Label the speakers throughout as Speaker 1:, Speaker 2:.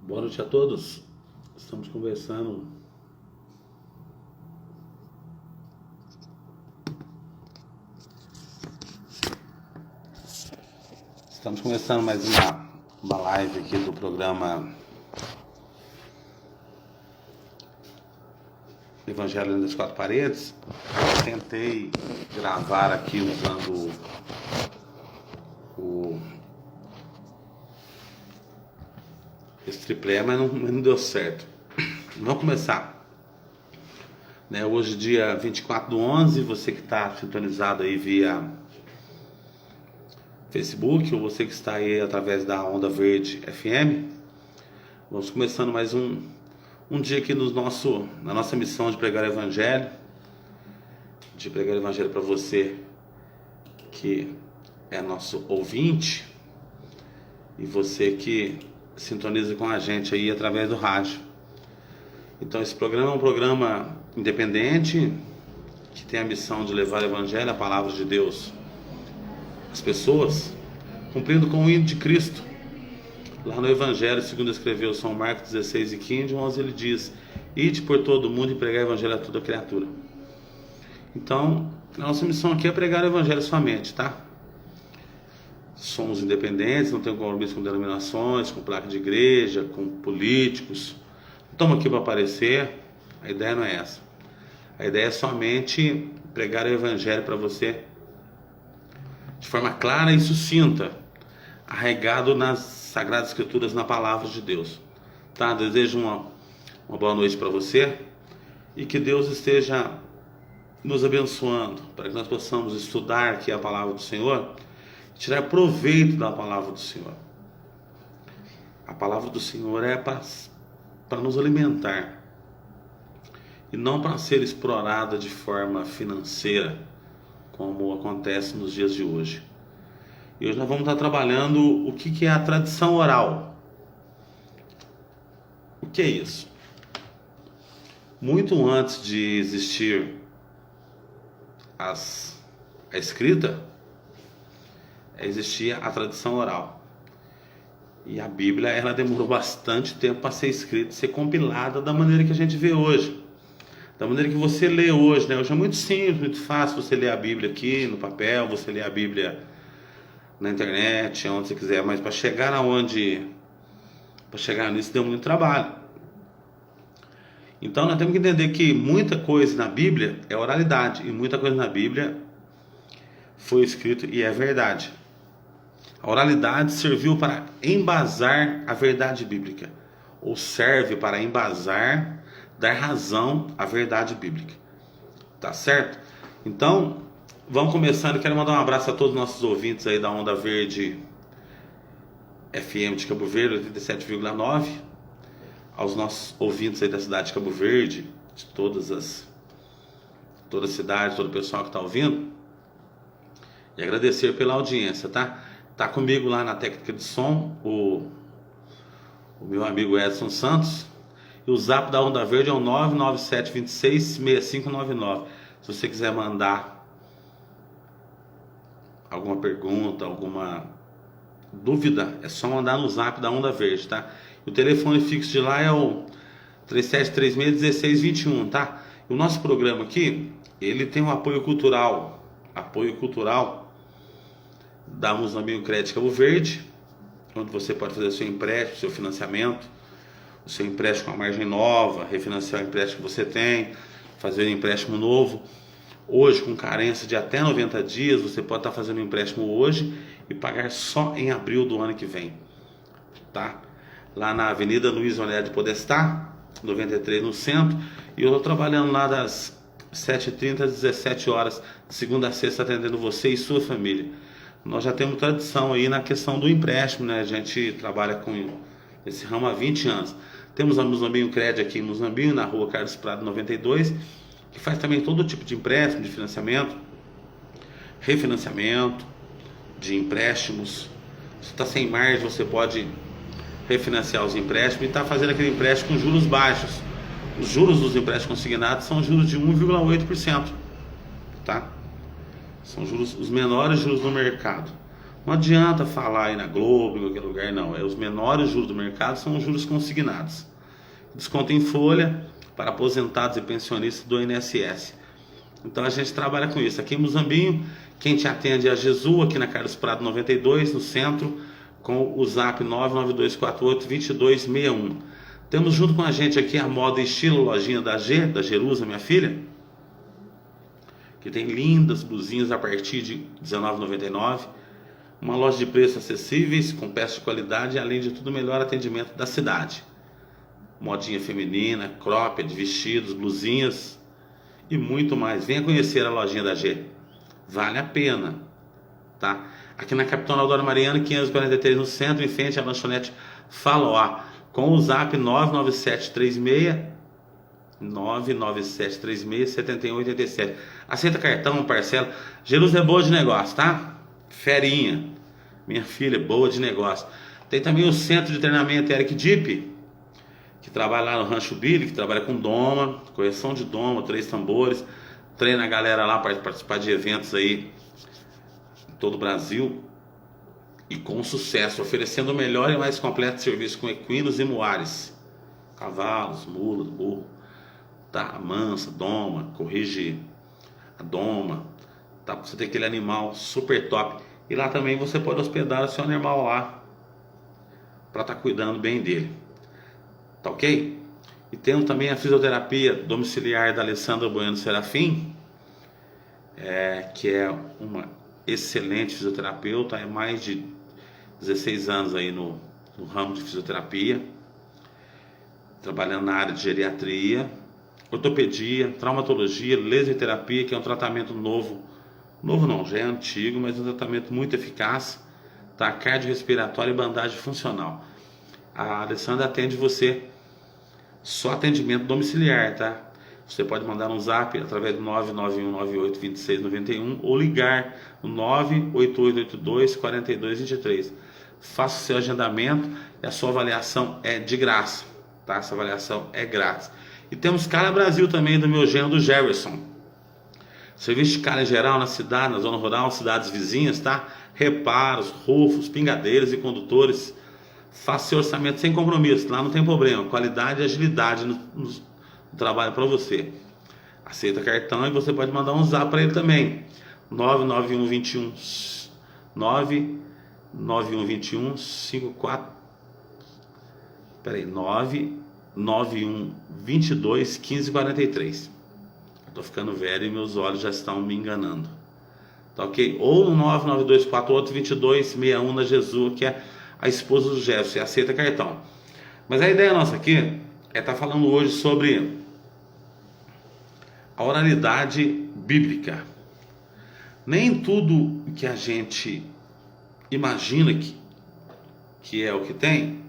Speaker 1: Boa noite a todos. Estamos conversando. Estamos começando mais uma live aqui do programa Evangelho das Quatro Paredes. Eu tentei gravar aqui usando esse triplé, mas não deu certo. Vamos começar. Hoje, dia 24/11, você que está sintonizado aí via Facebook, ou você que está aí através da Onda Verde FM, vamos começando mais um dia aqui na nossa missão de pregar o Evangelho, para você que é nosso ouvinte e você que sintoniza com a gente aí através do rádio. Então esse programa é um programa independente que tem a missão de levar o Evangelho, a palavra de Deus, às pessoas, cumprindo com o hino de Cristo. Lá no Evangelho, segundo escreveu São Marcos 16:15, ele diz: ide por todo mundo e pregar o Evangelho a toda criatura. Então, a nossa missão aqui é pregar o Evangelho somente, tá? Somos independentes, não temos compromisso com denominações, com placa de igreja, com políticos. Não estamos aqui para aparecer, a ideia não é essa. A ideia é somente pregar o Evangelho para você de forma clara e sucinta, arraigado nas Sagradas Escrituras, na Palavra de Deus. Tá? Desejo uma boa noite para você e que Deus esteja nos abençoando para que nós possamos estudar aqui a Palavra do Senhor, tirar proveito da Palavra do Senhor. A Palavra do Senhor é para nos alimentar e não para ser explorada de forma financeira, como acontece nos dias de hoje. E hoje nós vamos estar trabalhando o que é a tradição oral. O que é isso? Muito antes de existir a escrita, existia a tradição oral. E a Bíblia, ela demorou bastante tempo para ser escrita, ser compilada da maneira que a gente vê hoje. Da maneira que você lê hoje, Hoje é muito simples, muito fácil você ler a Bíblia aqui no papel, você ler a Bíblia na internet, onde você quiser, mas para chegar nisso deu muito trabalho. Então nós temos que entender que muita coisa na Bíblia é oralidade, e muita coisa na Bíblia foi escrito e é verdade. A oralidade serviu para embasar a verdade bíblica, ou serve para embasar, dar razão à verdade bíblica. Tá certo? Então, vamos começando. Eu quero mandar um abraço a todos os nossos ouvintes aí da Onda Verde FM de Cabo Verde, 87,9. Aos nossos ouvintes aí da cidade de Cabo Verde, de toda a cidade, todo o pessoal que está ouvindo. E agradecer pela audiência, tá? Tá comigo lá na técnica de som o meu amigo Edson Santos. E o zap da Onda Verde é o 997266599. Se você quiser mandar alguma pergunta, alguma dúvida, é só mandar no zap da Onda Verde, tá? E o telefone fixo de lá é o 3736-1621, tá? E o nosso programa aqui, ele tem um apoio cultural da Muzambinho Crédito Cabo Verde, onde você pode fazer seu empréstimo, seu financiamento, o seu empréstimo com a margem nova, refinanciar o empréstimo que você tem, fazer um empréstimo novo. Hoje, com carência de até 90 dias, você pode estar fazendo um empréstimo hoje e pagar só em abril do ano que vem, tá? Lá na Avenida Luiz Onério de Podestá, 93, no centro. E eu estou trabalhando lá das 7h30 às 17 horas, de segunda a sexta, atendendo você e sua família. Nós já temos tradição aí na questão do empréstimo, A gente trabalha com esse ramo há 20 anos. Temos a Muzambinho Crédito aqui em Muzambinho, na rua Carlos Prado 92, que faz também todo tipo de empréstimo, de financiamento, refinanciamento, de empréstimos. Se está sem margem, você pode refinanciar os empréstimos e está fazendo aquele empréstimo com juros baixos. Os juros dos empréstimos consignados são juros de 1,8%, tá? São juros, os menores juros do mercado. Não adianta falar aí na Globo, em qualquer lugar, não. Os menores juros do mercado são os juros consignados. Desconto em folha para aposentados e pensionistas do INSS. Então a gente trabalha com isso. Aqui em Muzambinho, quem te atende é a Jesus, aqui na Carlos Prado 92, no centro, com o zap 992482261. Temos junto com a gente aqui a Moda e Estilo, lojinha da Jerusa, minha filha, que tem lindas blusinhas a partir de R$19,99. Uma loja de preços acessíveis, com peças de qualidade e, além de tudo, o melhor atendimento da cidade. Modinha feminina, cropped, vestidos, blusinhas e muito mais. Venha conhecer a lojinha da G. Vale a pena, tá? Aqui na Capitão Aldora Mariana, 543 no centro, em frente à lanchonete Faloá, com o zap 99736-7187. Aceita cartão, parcela. Jerusa é boa de negócio, tá? Ferinha, minha filha, boa de negócio. Tem também o centro de treinamento Eric Deep, que trabalha lá no Rancho Billy, que trabalha com doma, correção de doma, 3 tambores, treina a galera lá para participar de eventos aí em todo o Brasil, e com sucesso, oferecendo o melhor e mais completo serviço com equinos e muares, cavalos, mulas, burro, tá? Mansa, doma, corrige a doma, tá? Você tem aquele animal super top. E lá também você pode hospedar o seu animal lá para estar cuidando bem dele, tá ok? E temos também a fisioterapia domiciliar da Alessandra Bueno Serafim, que é uma excelente fisioterapeuta, é mais de 16 anos aí no ramo de fisioterapia, trabalhando na área de geriatria, ortopedia, traumatologia, laser terapia, que é um tratamento novo não, já é antigo, mas é um tratamento muito eficaz, tá? Cardiorrespiratório e bandagem funcional. A Alessandra atende você só atendimento domiciliar, tá? Você pode mandar um zap através do 991982691 ou ligar no 988824223. Faça o seu agendamento e a sua avaliação é de graça, tá? Essa avaliação é grátis. E temos Calha Brasil também, do meu genro, do Jefferson. Serviço de calha em geral na cidade, na zona rural, cidades vizinhas, tá? Reparos, rufos, pingadeiros e condutores. Faça seu orçamento sem compromisso, lá não tem problema. Qualidade e agilidade no trabalho para você. Aceita cartão e você pode mandar um zap para ele também. 991221543. Tô ficando velho e meus olhos já estão me enganando, tá ok? Ou no 992482261 na Jesus, que é a esposa do Jefferson, aceita cartão. Mas a ideia nossa aqui é estar falando hoje sobre a oralidade bíblica. Nem tudo que a gente imagina que é o que tem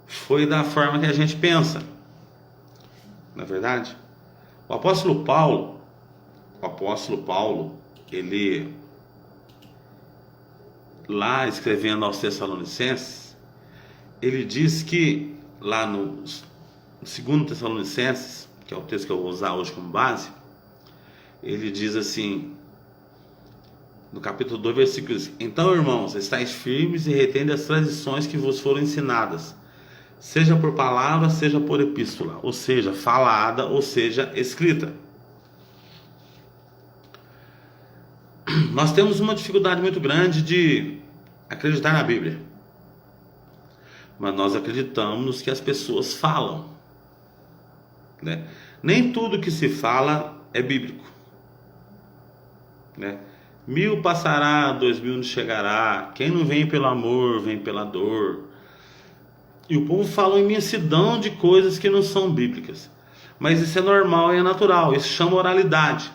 Speaker 1: foi da forma que a gente pensa, não é verdade? O apóstolo Paulo, ele, lá escrevendo aos Tessalonicenses, ele diz que, lá no 2 Tessalonicenses, que é o texto que eu vou usar hoje como base, ele diz assim, no capítulo 2, versículo 5: Então, irmãos, estáis firmes e retende as tradições que vos foram ensinadas, seja por palavra, seja por epístola, ou seja, falada, ou seja, escrita. Nós temos uma dificuldade muito grande de acreditar na Bíblia, mas nós acreditamos nos que as pessoas falam, né? Nem tudo que se fala é bíblico, né? 1000 passará, 2000 não chegará. Quem não vem pelo amor, vem pela dor. E o povo fala uma imensidão de coisas que não são bíblicas. Mas isso é normal e é natural. Isso chama oralidade.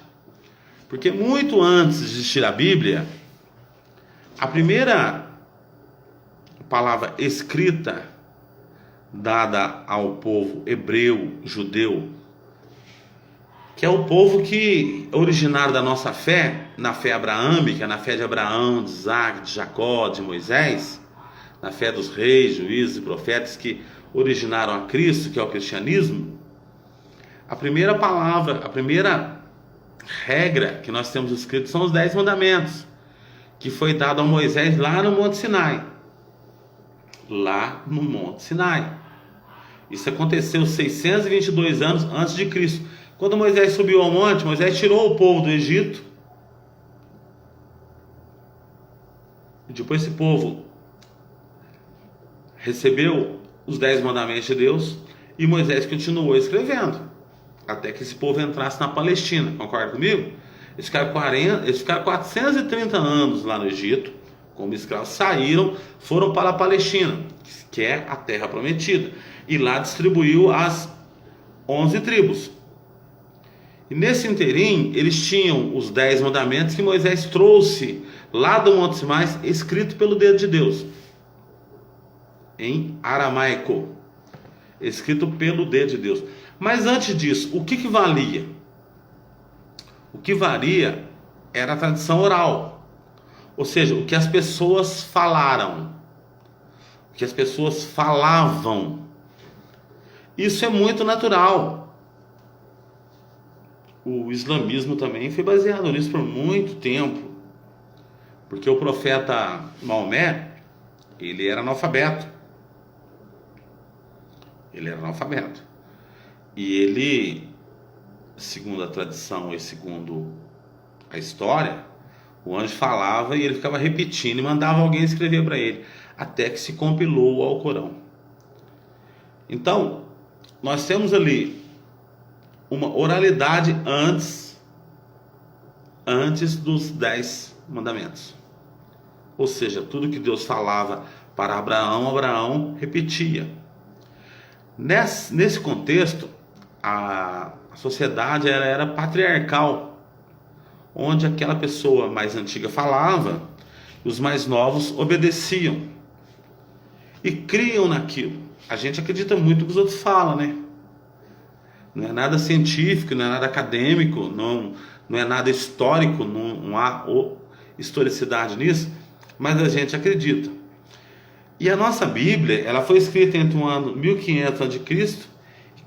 Speaker 1: Porque muito antes de existir a Bíblia, a primeira palavra escrita dada ao povo hebreu, judeu, que é o povo que é originário da nossa fé, na fé abraâmica, na fé de Abraão, de Isaac, de Jacó, de Moisés, na fé dos reis, juízes e profetas que originaram a Cristo, que é o cristianismo. A primeira palavra, a primeira regra que nós temos escrito são os 10 mandamentos, que foi dado a Moisés lá no Monte Sinai. Lá no Monte Sinai. Isso aconteceu 622 anos antes de Cristo. Quando Moisés subiu ao monte, Moisés tirou o povo do Egito. E depois esse povo recebeu os 10 mandamentos de Deus. E Moisés continuou escrevendo. Até que esse povo entrasse na Palestina. Concorda comigo? Eles ficaram 430 anos lá no Egito, como escravos, saíram, foram para a Palestina, que é a terra prometida, e lá distribuiu as 11 tribos. E nesse interim, eles tinham os 10 mandamentos que Moisés trouxe lá do Monte Sinai, escrito pelo dedo de Deus, em aramaico, escrito pelo dedo de Deus. Mas antes disso, o que valia? O que varia era a tradição oral, ou seja, o que as pessoas falaram, o que as pessoas falavam. Isso é muito natural. O islamismo também foi baseado nisso por muito tempo, porque o profeta Maomé, ele era analfabeto. E ele, segundo a tradição e segundo a história, o anjo falava e ele ficava repetindo e mandava alguém escrever para ele, até que se compilou o Alcorão. Então, nós temos ali uma oralidade antes dos 10 mandamentos. Ou seja, tudo que Deus falava para Abraão, Abraão repetia. Nesse contexto, a sociedade era patriarcal, onde aquela pessoa mais antiga falava, e os mais novos obedeciam e criam naquilo. A gente acredita muito no que os outros falam, né? Não é nada científico, não é nada acadêmico, não é nada histórico, não há historicidade nisso, mas a gente acredita. E a nossa Bíblia, ela foi escrita entre o ano 1500 a.C.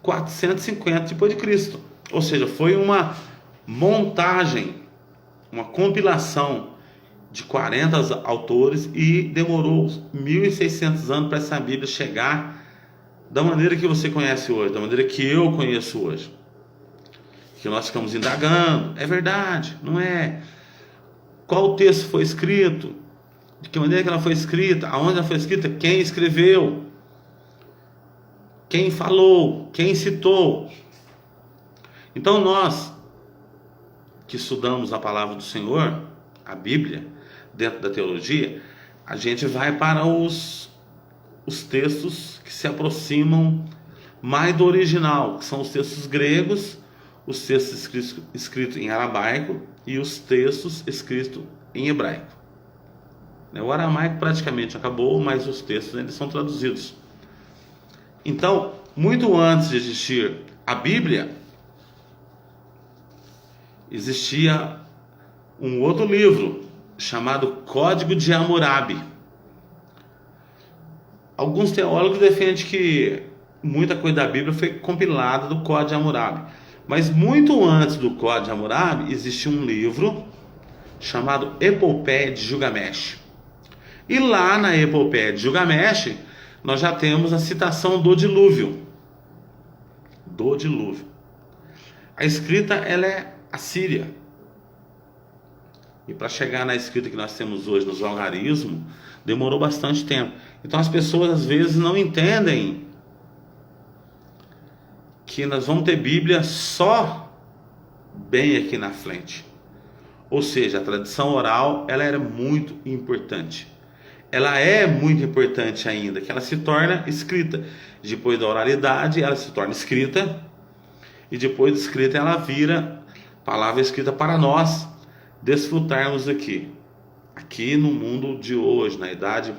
Speaker 1: 450 depois de Cristo. Ou seja, foi uma montagem, uma compilação de 40 autores e demorou 1600 anos para essa Bíblia chegar da maneira que você conhece hoje, da maneira que eu conheço hoje. Que nós ficamos indagando, é verdade, não é? Qual texto foi escrito? De que maneira que ela foi escrita? Aonde ela foi escrita? Quem escreveu? Quem falou? Quem citou? Então nós que estudamos a palavra do Senhor, a Bíblia, dentro da teologia, a gente vai para os textos que se aproximam mais do original, que são os textos gregos, os textos escritos em aramaico e os textos escritos em hebraico. O aramaico praticamente acabou, mas os textos eles são traduzidos. Então, muito antes de existir a Bíblia, existia um outro livro chamado Código de Hammurabi. Alguns teólogos defendem que muita coisa da Bíblia foi compilada do Código de Hammurabi. Mas muito antes do Código de Hammurabi, existia um livro chamado Epopeia de Gilgamesh. E lá na Epopeia de Gilgamesh, nós já temos a citação do dilúvio. Do dilúvio. A escrita, ela é assíria. E para chegar na escrita que nós temos hoje, nos algarismos, demorou bastante tempo. Então as pessoas às vezes não entendem que nós vamos ter Bíblia só bem aqui na frente. Ou seja, a tradição oral, ela era muito importante. Ela é muito importante ainda, que ela se torna escrita. Depois da oralidade, ela se torna escrita. E depois de escrita, ela vira palavra escrita para nós desfrutarmos aqui. Aqui no mundo de hoje, na idade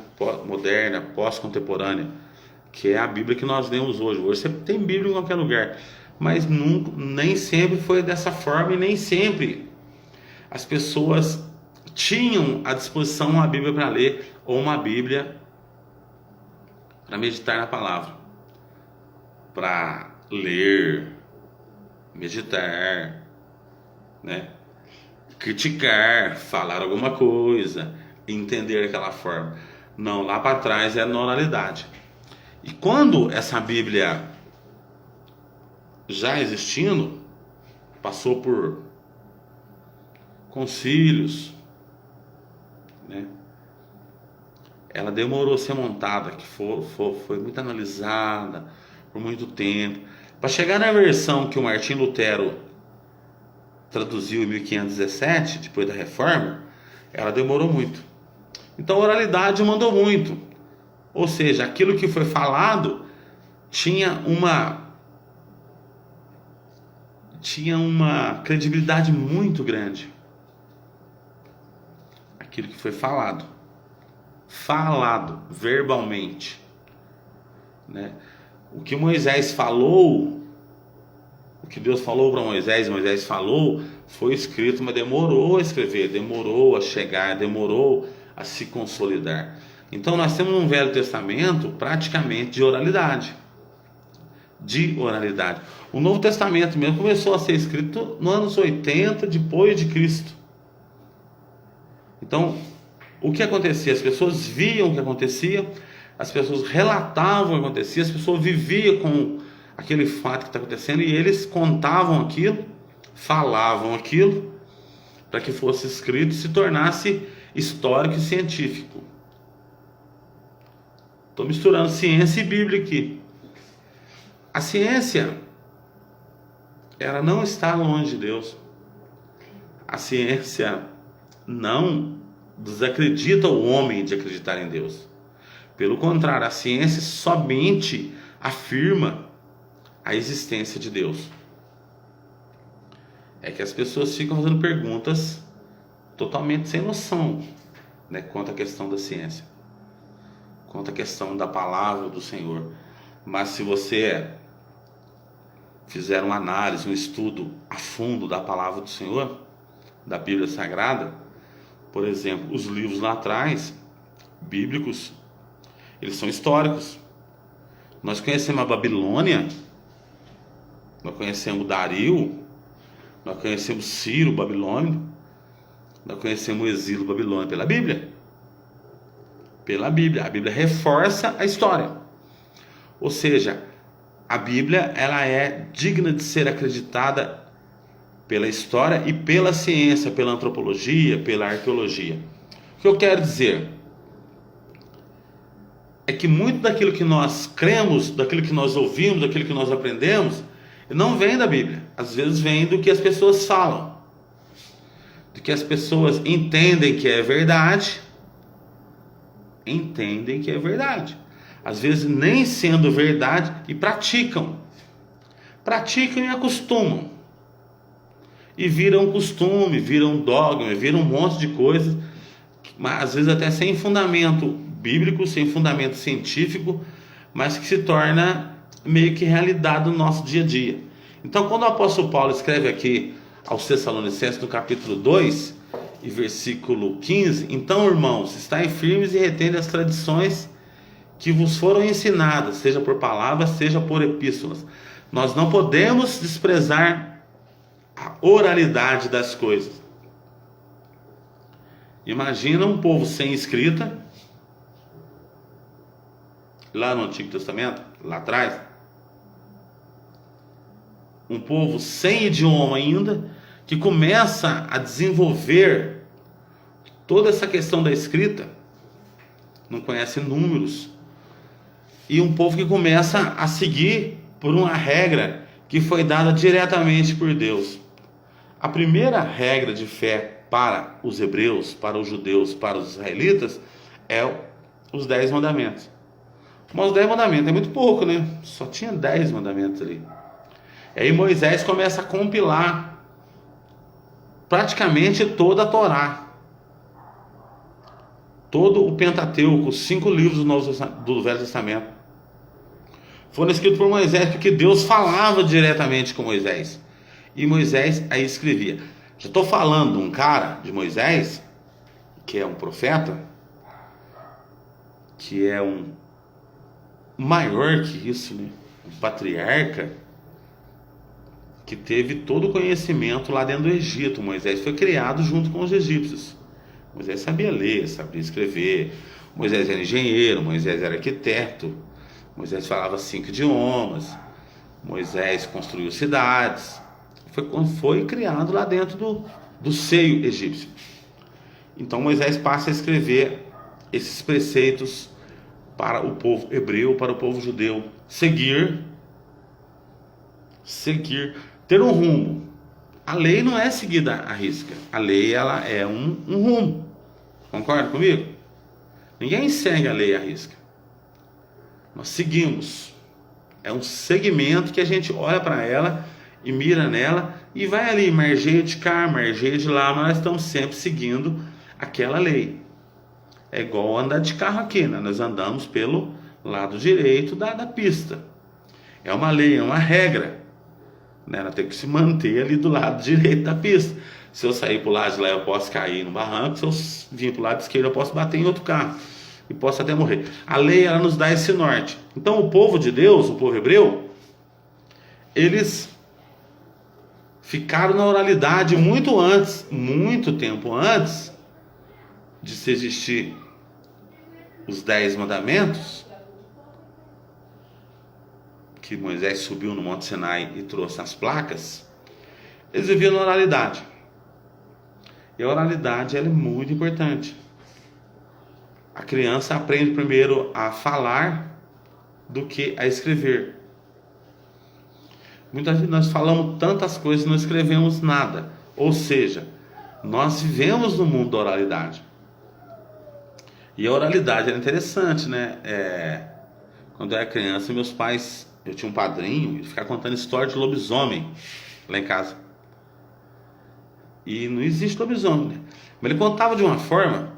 Speaker 1: moderna, pós-contemporânea, que é a Bíblia que nós lemos hoje. Hoje você tem Bíblia em qualquer lugar. Mas nem sempre foi dessa forma e nem sempre as pessoas tinham à disposição uma Bíblia para ler ou uma Bíblia para meditar na palavra, para ler, meditar, né? Criticar, falar alguma coisa, entender daquela forma. Não, lá para trás é na oralidade. E quando essa Bíblia já existindo, passou por concílios, né? Ela demorou a ser montada, que foi muito analisada por muito tempo, para chegar na versão que o Martim Lutero traduziu em 1517, depois da Reforma. Ela demorou muito. Então a oralidade mandou muito, ou seja, aquilo que foi falado tinha uma credibilidade muito grande. Aquilo que foi falado verbalmente, né? O que Moisés falou, o que Deus falou para Moisés falou, foi escrito, mas demorou a escrever, demorou a chegar, demorou a se consolidar. Então nós temos um Velho Testamento praticamente de oralidade. O Novo Testamento mesmo começou a ser escrito nos anos 80 depois de Cristo. Então, o que acontecia? As pessoas viam o que acontecia, as pessoas relatavam o que acontecia, as pessoas viviam com aquele fato que está acontecendo e eles contavam aquilo, falavam aquilo, para que fosse escrito e se tornasse histórico e científico. Estou misturando ciência e Bíblia aqui. A ciência, ela não está longe de Deus. A ciência não desacredita o homem de acreditar em Deus. Pelo contrário, a ciência somente afirma a existência de Deus. É que as pessoas ficam fazendo perguntas totalmente sem noção, né, quanto à questão da ciência, quanto à questão da palavra do Senhor. Mas se você fizer uma análise, um estudo a fundo da palavra do Senhor, da Bíblia Sagrada, por exemplo, os livros lá atrás, bíblicos, eles são históricos. Nós conhecemos a Babilônia, nós conhecemos Dario, nós conhecemos Ciro babilônico, nós conhecemos o exílio babilônico pela Bíblia. Pela Bíblia. A Bíblia reforça a história. Ou seja, a Bíblia, ela é digna de ser acreditada pela história e pela ciência, pela antropologia, pela arqueologia. O que eu quero dizer é que muito daquilo que nós cremos, daquilo que nós ouvimos, daquilo que nós aprendemos, não vem da Bíblia. Às vezes vem do que as pessoas falam, do que as pessoas entendem que é verdade. Entendem que é verdade. Às vezes nem sendo verdade, e praticam e acostumam, e viram costume, viram dogma, viram um monte de coisas, mas às vezes até sem fundamento bíblico, sem fundamento científico, mas que se torna meio que realidade no nosso dia a dia. Então, quando o apóstolo Paulo escreve aqui aos Tessalonicenses, no capítulo 2 e versículo 15: então, irmãos, estai firmes e retende as tradições que vos foram ensinadas, seja por palavras, seja por epístolas. Nós não podemos desprezar a oralidade das coisas. Imagina um povo sem escrita, lá no Antigo Testamento, lá atrás, um povo sem idioma ainda, que começa a desenvolver toda essa questão da escrita, não conhece números, e um povo que começa a seguir por uma regra que foi dada diretamente por Deus. A primeira regra de fé para os hebreus, para os judeus, para os israelitas, é os 10 mandamentos. Mas os 10 mandamentos é muito pouco, né? Só tinha 10 mandamentos ali. E aí Moisés começa a compilar praticamente toda a Torá, todo o Pentateuco, os 5 livros do Velho Testamento, foram escritos por Moisés, porque Deus falava diretamente com Moisés, e Moisés aí escrevia. Já estou falando de um cara, de Moisés, que é um profeta, que é um maior que isso, né? Um patriarca, que teve todo o conhecimento lá dentro do Egito. Moisés foi criado junto com os egípcios, Moisés sabia ler, sabia escrever. Moisés era engenheiro, Moisés era arquiteto. Moisés falava 5 idiomas. Moisés construiu cidades. Foi criado lá dentro do seio egípcio. Então Moisés passa a escrever esses preceitos para o povo hebreu, para o povo judeu seguir, ter um rumo. A lei não é seguida à risca. A lei, ela é um rumo. Concorda comigo? Ninguém segue a lei à risca. Nós seguimos. É um segmento que a gente olha para ela e mira nela e vai ali, margeia de cá, margeia de lá, mas nós estamos sempre seguindo aquela lei. É igual andar de carro aqui, né? Nós andamos pelo lado direito da pista. É uma lei, é uma regra, né? Nós temos que se manter ali do lado direito da pista. Se eu sair para o lado de lá, eu posso cair no barranco. Se eu vir para o lado esquerdo, eu posso bater em outro carro e posso até morrer. A lei, ela nos dá esse norte. Então o povo de Deus, o povo hebreu, eles ficaram na oralidade muito antes, muito tempo antes de se existir os 10 mandamentos, que Moisés subiu no Monte Sinai e trouxe as placas. Eles viviam na oralidade. E a oralidade, ela é muito importante. A criança aprende primeiro a falar do que a escrever. Muitas vezes nós falamos tantas coisas e não escrevemos nada. Ou seja, nós vivemos no mundo da oralidade. E a oralidade era interessante, né? Quando eu era criança, meus pais, eu tinha um padrinho, ele ficava contando história de lobisomem lá em casa. E não existe lobisomem, né? Mas ele contava de uma forma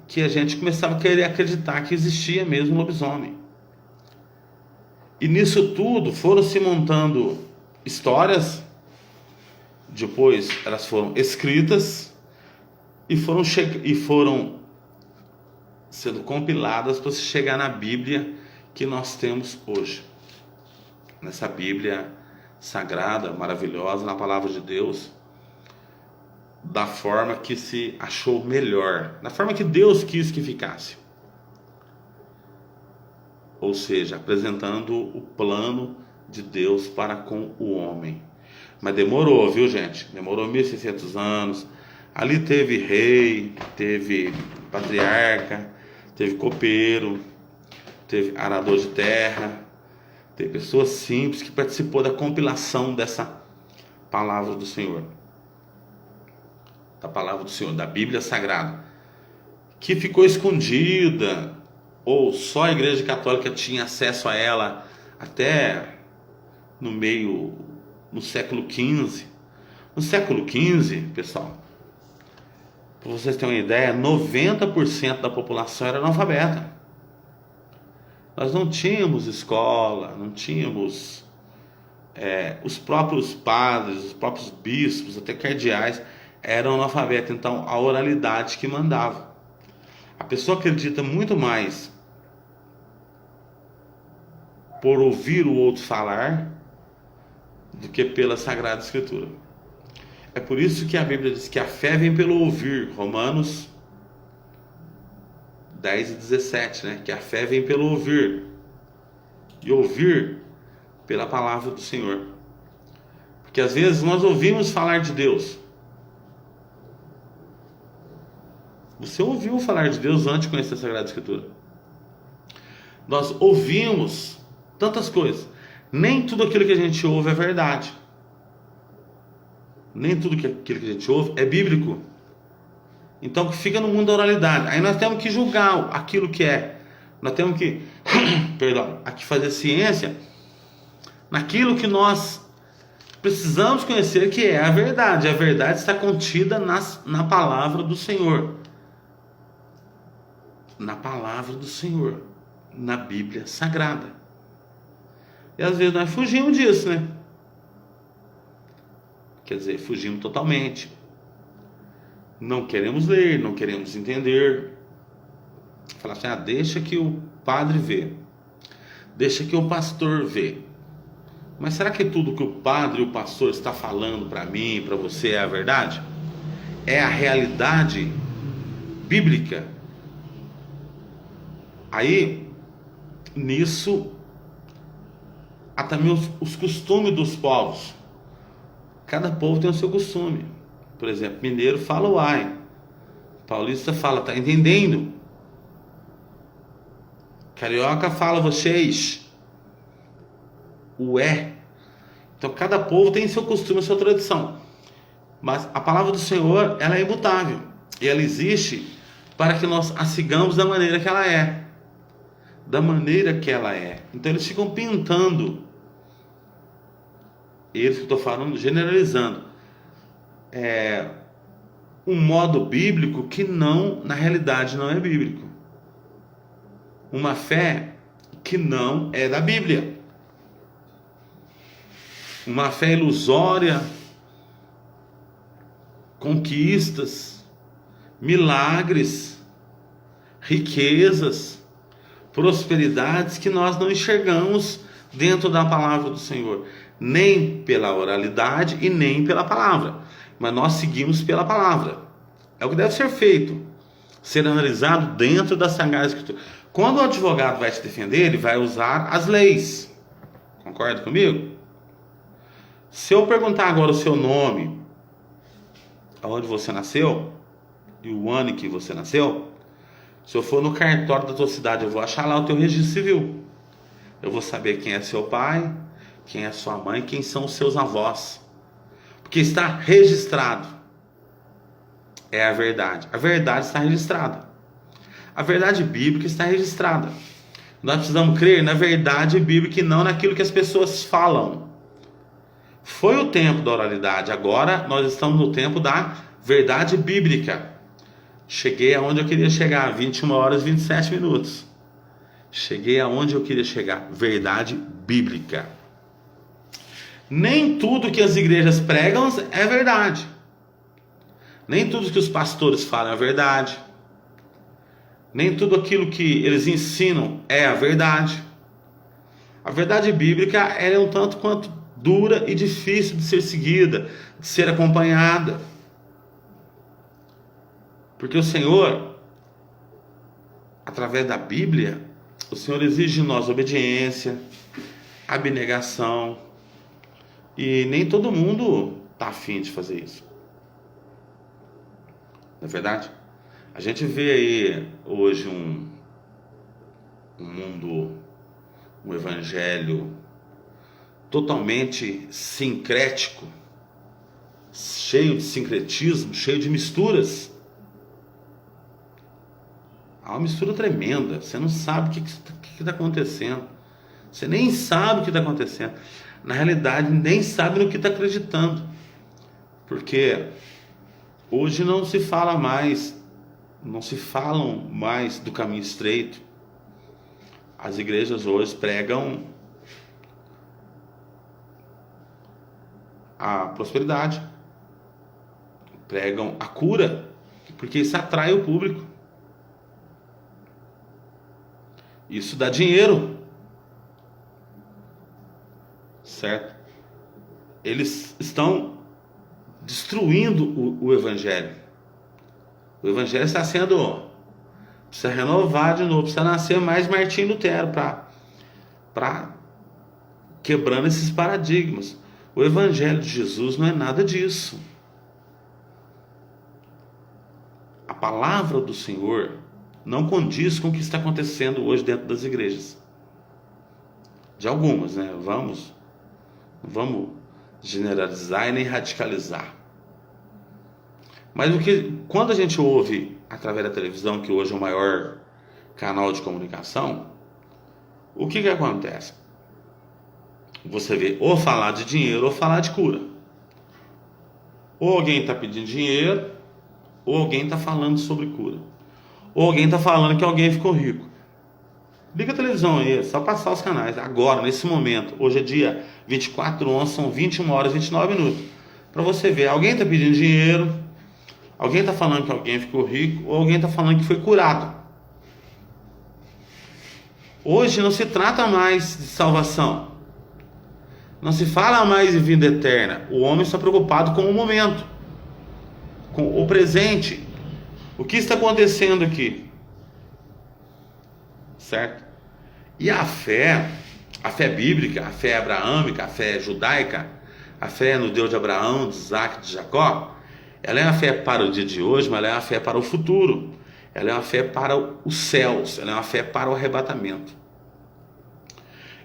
Speaker 1: que a gente começava a querer acreditar que existia mesmo lobisomem. E nisso tudo foram se montando histórias, depois elas foram escritas e foram sendo compiladas para se chegar na Bíblia que nós temos hoje. Nessa Bíblia sagrada, maravilhosa, na palavra de Deus, da forma que se achou melhor, da forma que Deus quis que ficasse. Ou seja, apresentando o plano de Deus para com o homem. Mas demorou, viu, gente? Demorou 1600 anos. Ali teve rei, teve patriarca, teve copeiro, teve arador de terra, teve pessoas simples que participou da compilação dessa palavra do Senhor. Da palavra do Senhor, da Bíblia Sagrada, que ficou escondida, ou só a Igreja Católica tinha acesso a ela até no século XV. No século XV, pessoal, para vocês terem uma ideia, 90% da população era analfabeta. Nós não tínhamos escola, não tínhamos os próprios padres, os próprios bispos, até cardeais, eram analfabetos. Então a oralidade que mandava. A pessoa acredita muito mais por ouvir o outro falar do que pela Sagrada Escritura. É por isso que a Bíblia diz que a fé vem pelo ouvir. Romanos 10 e 17, né? Que a fé vem pelo ouvir. E ouvir pela palavra do Senhor. Porque às vezes nós ouvimos falar de Deus. Você ouviu falar de Deus antes de conhecer a Sagrada Escritura. Nós ouvimos tantas coisas. Nem tudo aquilo que a gente ouve é verdade. Nem tudo aquilo que a gente ouve é bíblico. Então fica no mundo da oralidade. Aí nós temos que julgar aquilo que é. Nós temos que aqui fazer ciência naquilo que nós precisamos conhecer, que é a verdade. A verdade está contida na palavra do Senhor. Na palavra do Senhor, na Bíblia Sagrada. E às vezes nós fugimos disso, né? Quer dizer, fugimos totalmente. Não queremos ler, não queremos entender. Falar assim, deixa que o padre vê. Deixa que o pastor vê. Mas será que tudo que o padre e o pastor está falando para mim, para você, é a verdade? É a realidade bíblica. Aí, nisso, há também os costumes dos povos. Cada povo tem o seu costume. Por exemplo, mineiro fala uai, paulista fala tá entendendo, carioca fala vocês, ué. Então cada povo tem seu costume, sua tradição. Mas a palavra do Senhor, ela é imutável. E ela existe para que nós a sigamos da maneira que ela é. Da maneira que ela é. Então eles ficam pintando. Eles que eu estou falando, generalizando. Um modo bíblico que não, na realidade, não é bíblico. Uma fé que não é da Bíblia. Uma fé ilusória, conquistas, milagres, riquezas, prosperidades que nós não enxergamos dentro da palavra do Senhor, nem pela oralidade e nem pela palavra, mas nós seguimos pela palavra. É o que deve ser feito, ser analisado dentro da Sagrada Escritura. Quando o advogado vai te defender, ele vai usar as leis. Concorda comigo? Se eu perguntar agora o seu nome, aonde você nasceu e o ano em que você nasceu, se eu for no cartório da tua cidade, eu vou achar lá o teu registro civil. Eu vou saber quem é seu pai, quem é sua mãe, quem são os seus avós. Porque está registrado. É a verdade. A verdade está registrada. A verdade bíblica está registrada. Nós precisamos crer na verdade bíblica e não naquilo que as pessoas falam. Foi o tempo da oralidade, agora nós estamos no tempo da verdade bíblica. Cheguei aonde eu queria chegar, 21 horas e 27 minutos. Cheguei aonde eu queria chegar, verdade bíblica. Nem tudo que as igrejas pregam é verdade. Nem tudo que os pastores falam é verdade. Nem tudo aquilo que eles ensinam é a verdade. A verdade bíblica ela é um tanto quanto dura e difícil de ser seguida, de ser acompanhada. Porque o Senhor, através da Bíblia, o Senhor exige de nós obediência, abnegação, e nem todo mundo está afim de fazer isso. Não é verdade? A gente vê aí hoje um mundo, um evangelho totalmente sincrético, cheio de sincretismo, cheio de misturas. Há uma mistura tremenda. Você não sabe o que está acontecendo. Você nem sabe o que está acontecendo. Na realidade, nem sabe no que está acreditando. Porque hoje não se fala mais, não se falam mais do caminho estreito. As igrejas hoje pregam a prosperidade, pregam a cura, porque isso atrai o público. Isso dá dinheiro, certo? Eles estão destruindo o evangelho. O evangelho está sendo, precisa renovar de novo, precisa nascer mais Martim Lutero para quebrando esses paradigmas. O evangelho de Jesus não é nada disso. A palavra do Senhor não condiz com o que está acontecendo hoje dentro das igrejas. De algumas, né? Vamos generalizar e nem radicalizar. Mas quando a gente ouve através da televisão, que hoje é o maior canal de comunicação, o que acontece? Você vê ou falar de dinheiro ou falar de cura. Ou alguém está pedindo dinheiro, ou alguém está falando sobre cura. Ou alguém está falando que alguém ficou rico. Liga a televisão aí, é só passar os canais. Agora, nesse momento, hoje é dia 24/11, são 21 horas e 29 minutos. Para você ver, alguém está pedindo dinheiro, alguém está falando que alguém ficou rico, ou alguém está falando que foi curado. Hoje não se trata mais de salvação. Não se fala mais em vida eterna. O homem está preocupado com o momento, com o presente. O que está acontecendo aqui? Certo? E a fé bíblica, a fé abraâmica, a fé judaica, a fé no Deus de Abraão, de Isaac, de Jacó, ela é uma fé para o dia de hoje, mas ela é uma fé para o futuro. Ela é uma fé para os céus, ela é uma fé para o arrebatamento.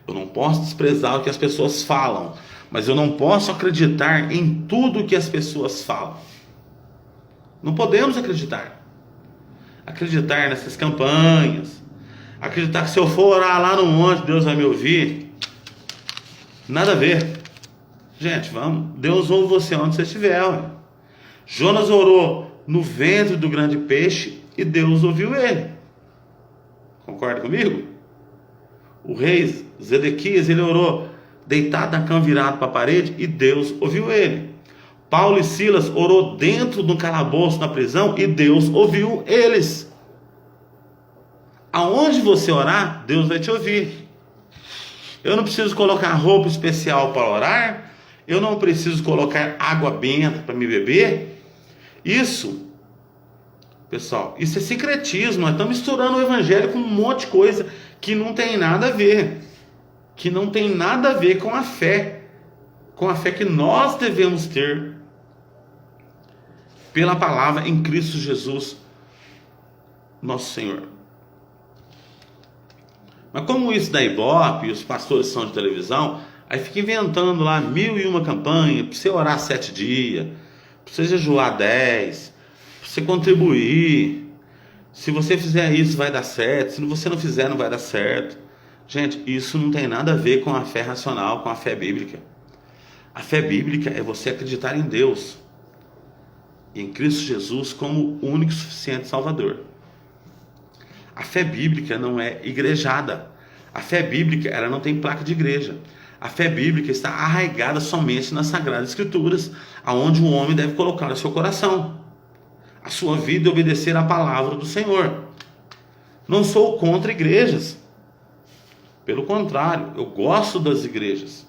Speaker 1: Eu não posso desprezar o que as pessoas falam, mas eu não posso acreditar em tudo que as pessoas falam. Não podemos acreditar nessas campanhas, acreditar que se eu for orar lá no monte, Deus vai me ouvir. Nada a ver. Gente, vamos, Deus ouve você onde você estiver. Ué. Jonas orou no ventre do grande peixe e Deus ouviu ele. Concorda comigo? O rei Zedequias, ele orou deitado na cama, virado para a parede, e Deus ouviu ele. Paulo e Silas orou dentro de um calabouço na prisão e Deus ouviu eles. Aonde você orar, Deus vai te ouvir. Eu não preciso colocar roupa especial para orar, eu não preciso colocar água benta para me beber. Isso, pessoal, isso é sincretismo. Nós estamos misturando o evangelho com um monte de coisa que não tem nada a ver, que não tem nada a ver com a fé que nós devemos ter pela palavra em Cristo Jesus, nosso Senhor. Mas como isso da Ibope e os pastores são de televisão, aí fica inventando lá 1001 campanha, para você orar 7 dias, para você jejuar 10, para você contribuir. Se você fizer isso vai dar certo, se você não fizer não vai dar certo. Gente, isso não tem nada a ver com a fé racional, com a fé bíblica. A fé bíblica é você acreditar em Deus, em Cristo Jesus como o único e suficiente Salvador. A fé bíblica não é igrejada. A fé bíblica, ela não tem placa de igreja. A fé bíblica está arraigada somente nas Sagradas Escrituras, aonde o homem deve colocar o seu coração, a sua vida e obedecer à palavra do Senhor. Não sou contra igrejas. Pelo contrário, eu gosto das igrejas.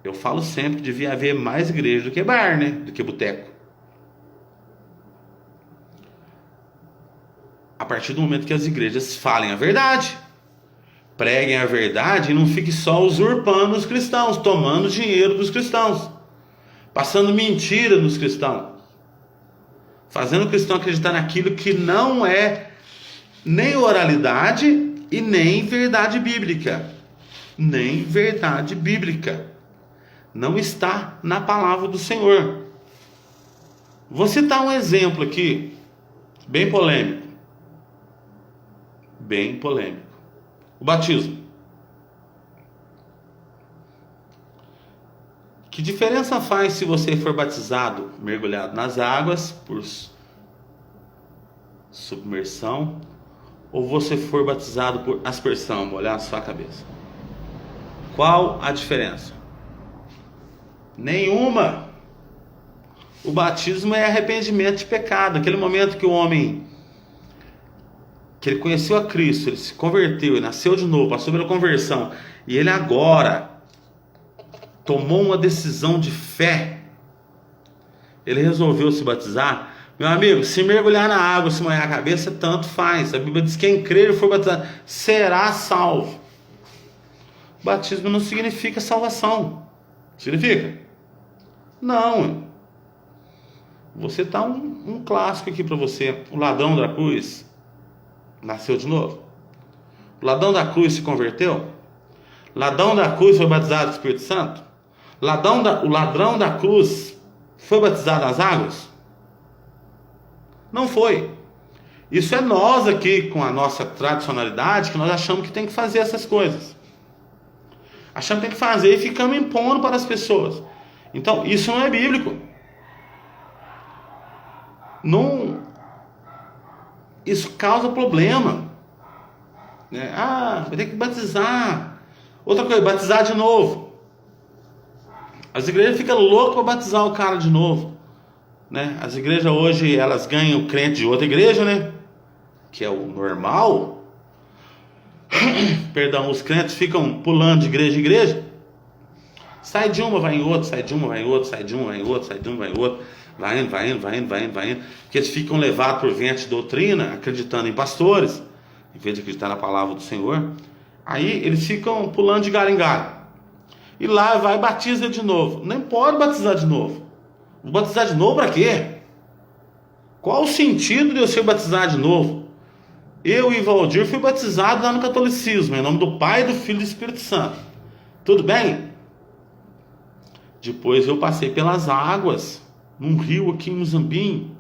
Speaker 1: Eu falo sempre que devia haver mais igreja do que bar, né? Do que boteco. A partir do momento que as igrejas falem a verdade, preguem a verdade e não fiquem só usurpando os cristãos, tomando dinheiro dos cristãos, passando mentira nos cristãos, fazendo o cristão acreditar naquilo que não é nem oralidade e nem verdade bíblica. Nem verdade bíblica. Não está na palavra do Senhor. Vou citar um exemplo aqui, bem polêmico. Bem polêmico. O batismo. Que diferença faz se você for batizado, mergulhado nas águas, por submersão, ou você for batizado por aspersão, molhar a sua cabeça? Qual a diferença? Nenhuma. O batismo é arrependimento de pecado. Aquele momento que o homem, que ele conheceu a Cristo, ele se converteu e nasceu de novo, passou pela conversão, e ele agora tomou uma decisão de fé, ele resolveu se batizar. Meu amigo, se mergulhar na água, se molhar a cabeça, tanto faz. A Bíblia diz que quem crer e for batizado será salvo. Batismo não significa salvação. Significa? Não. Vou citar um clássico aqui para você. O ladrão da cruz nasceu de novo. O ladrão da cruz se converteu. O ladrão da cruz foi batizado do Espírito Santo. O ladrão da cruz foi batizado nas águas? Não foi. Isso é nós aqui, com a nossa tradicionalidade, que nós achamos que tem que fazer essas coisas. Achamos que tem que fazer e ficamos impondo para as pessoas. Então, isso não é bíblico. Não, isso causa problema, né? Vai ter que batizar. Outra coisa, batizar de novo. As igrejas ficam loucas para batizar o cara de novo, né? As igrejas hoje, elas ganham o crente de outra igreja, né? Que é o normal. Perdão, os crentes ficam pulando de igreja em igreja. Sai de uma, vai em outra, sai de uma, vai em outra, sai de uma, vai em outra, sai de uma, vai em outra. Vai indo, vai indo, vai indo, vai indo, vai indo. Que eles ficam levados por vento de doutrina, acreditando em pastores, em vez de acreditar na palavra do Senhor. Aí eles ficam pulando de galho em galho. E lá vai e batiza de novo. Nem pode batizar de novo. Vou batizar de novo para quê? Qual o sentido de eu ser batizado de novo? Eu e Valdir fui batizado lá no catolicismo, em nome do Pai, do Filho e do Espírito Santo. Tudo bem? Depois eu passei pelas águas, num rio aqui em Muzambinho.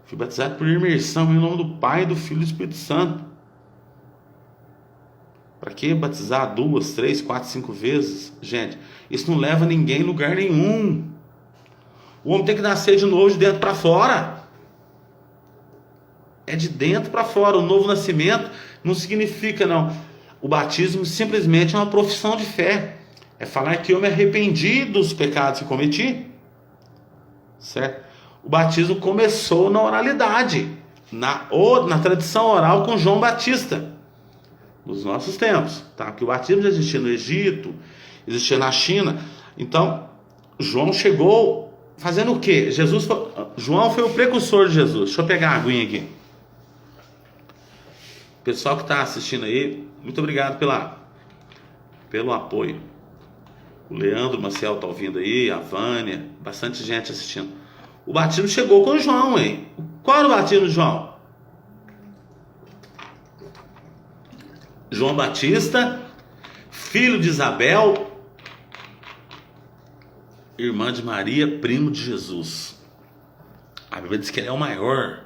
Speaker 1: Fui batizado por imersão, em nome do Pai, do Filho e do Espírito Santo. Para que batizar 2, 3, 4, 5 vezes? Gente, isso não leva ninguém em lugar nenhum. O homem tem que nascer de novo de dentro para fora. É de dentro para fora. O novo nascimento não significa, não. O batismo simplesmente é uma profissão de fé. É falar que eu me arrependi dos pecados que cometi. Certo? O batismo começou na oralidade, na tradição oral com João Batista, nos nossos tempos, tá? Porque o batismo já existia no Egito, existia na China. Então, João chegou fazendo o quê? João foi o precursor de Jesus. Deixa eu pegar a aguinha aqui. Pessoal que está assistindo aí, muito obrigado pelo apoio. O Leandro Maciel está ouvindo aí, a Vânia, bastante gente assistindo. O batismo chegou com João, hein? Qual era o batismo de João? João Batista, filho de Isabel, irmã de Maria, primo de Jesus. A Bíblia diz que ele é o maior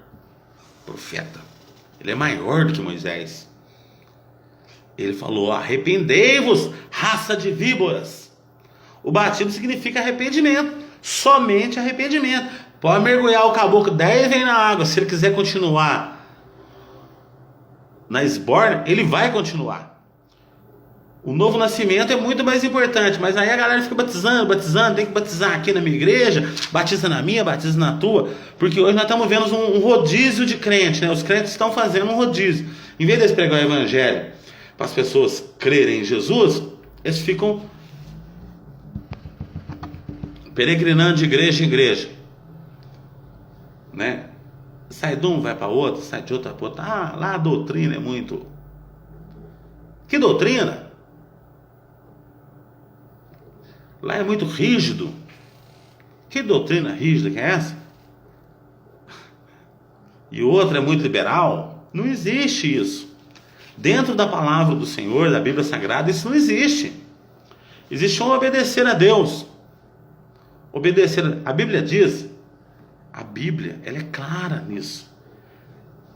Speaker 1: profeta. Ele é maior do que Moisés. Ele falou: arrependei-vos, raça de víboras. O batismo significa arrependimento, somente arrependimento. Pode mergulhar o caboclo 10 vezes na água. Se ele quiser continuar na esborna, ele vai continuar. O novo nascimento é muito mais importante. Mas aí a galera fica batizando. Tem que batizar aqui na minha igreja, batiza na minha, batiza na tua. Porque hoje nós estamos vendo um rodízio de crentes, né? Os crentes estão fazendo um rodízio. Em vez de eles pregar o evangelho para as pessoas crerem em Jesus, eles ficam peregrinando de igreja em igreja, né? Sai de um, vai para outro, sai de outro, para outro. Ah, lá a doutrina é muito... Que doutrina? Lá é muito rígido. Que doutrina rígida que é essa? E outra é muito liberal? Não existe isso. Dentro da palavra do Senhor, da Bíblia Sagrada, isso não existe. Existe um obedecer a Deus. Obedecer. A Bíblia diz... A Bíblia, ela é clara nisso.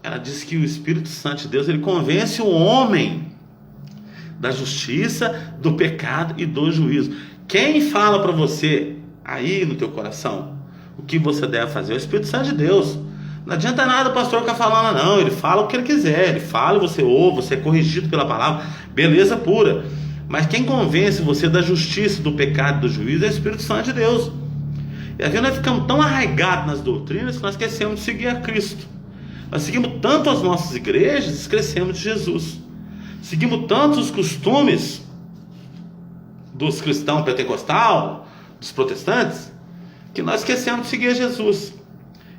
Speaker 1: Ela diz que o Espírito Santo de Deus, ele convence o homem da justiça, do pecado e do juízo. Quem fala para você aí no teu coração o que você deve fazer é o Espírito Santo de Deus. Não adianta nada o pastor ficar falando, não. Ele fala o que ele quiser. Ele fala, você ouve, você é corrigido pela palavra. Beleza pura. Mas quem convence você da justiça, do pecado e do juízo é o Espírito Santo de Deus. E às vezes nós ficamos tão arraigados nas doutrinas que nós esquecemos de seguir a Cristo. Nós seguimos tanto as nossas igrejas, esquecemos de Jesus. Seguimos tanto os costumes dos cristãos pentecostal, dos protestantes, que nós esquecemos de seguir Jesus.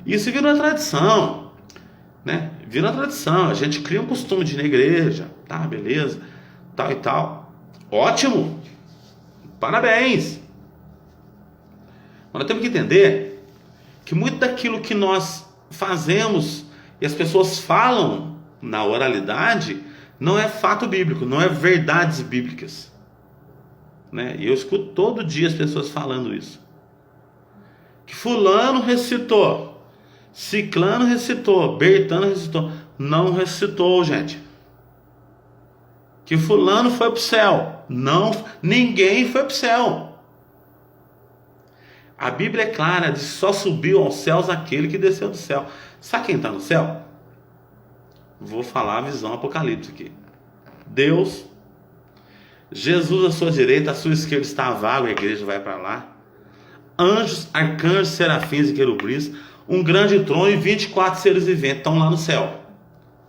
Speaker 1: Isso vira uma tradição, né? Vira uma tradição. A gente cria um costume de ir na igreja, tá, beleza, tal e tal. Ótimo, parabéns. Mas nós temos que entender que muito daquilo que nós fazemos e as pessoas falam na oralidade não é fato bíblico, não é verdades bíblicas, né? E eu escuto todo dia as pessoas falando isso. Que fulano recitou, ciclano recitou, bertano recitou. Não recitou, gente. Que fulano foi para o céu. Não, ninguém foi para o céu. A Bíblia é clara, diz: só subiu aos céus aquele que desceu do céu. Sabe quem está no céu? Vou falar a visão apocalíptica aqui. Deus, Jesus à sua direita, à sua esquerda está a vaga, a igreja vai para lá. Anjos, arcanjos, serafins e querubins, um grande trono e 24 seres viventes estão lá no céu.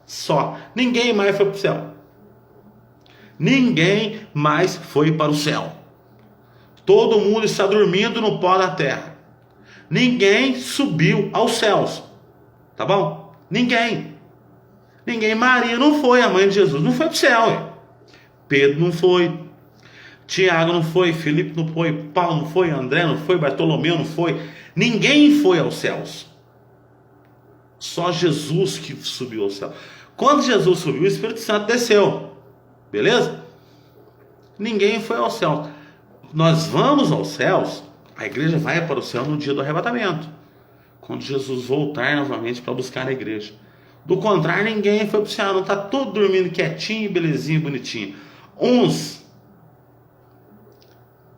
Speaker 1: Só. Ninguém mais foi para o céu. Ninguém mais foi para o céu. Todo mundo está dormindo no pó da terra. Ninguém subiu aos céus, tá bom? Ninguém. Maria não foi, a mãe de Jesus não foi para o céu, hein? Pedro não foi, Tiago não foi, Filipe não foi, Paulo não foi, André não foi, Bartolomeu não foi. Ninguém foi aos céus. Só Jesus que subiu ao céu. Quando Jesus subiu, o Espírito Santo desceu. Beleza? Ninguém foi ao céu. Nós vamos aos céus, a igreja vai para o céu no dia do arrebatamento, quando Jesus voltar novamente para buscar a igreja. Do contrário, ninguém foi para o céu, não está todo dormindo quietinho, belezinho, bonitinho. Uns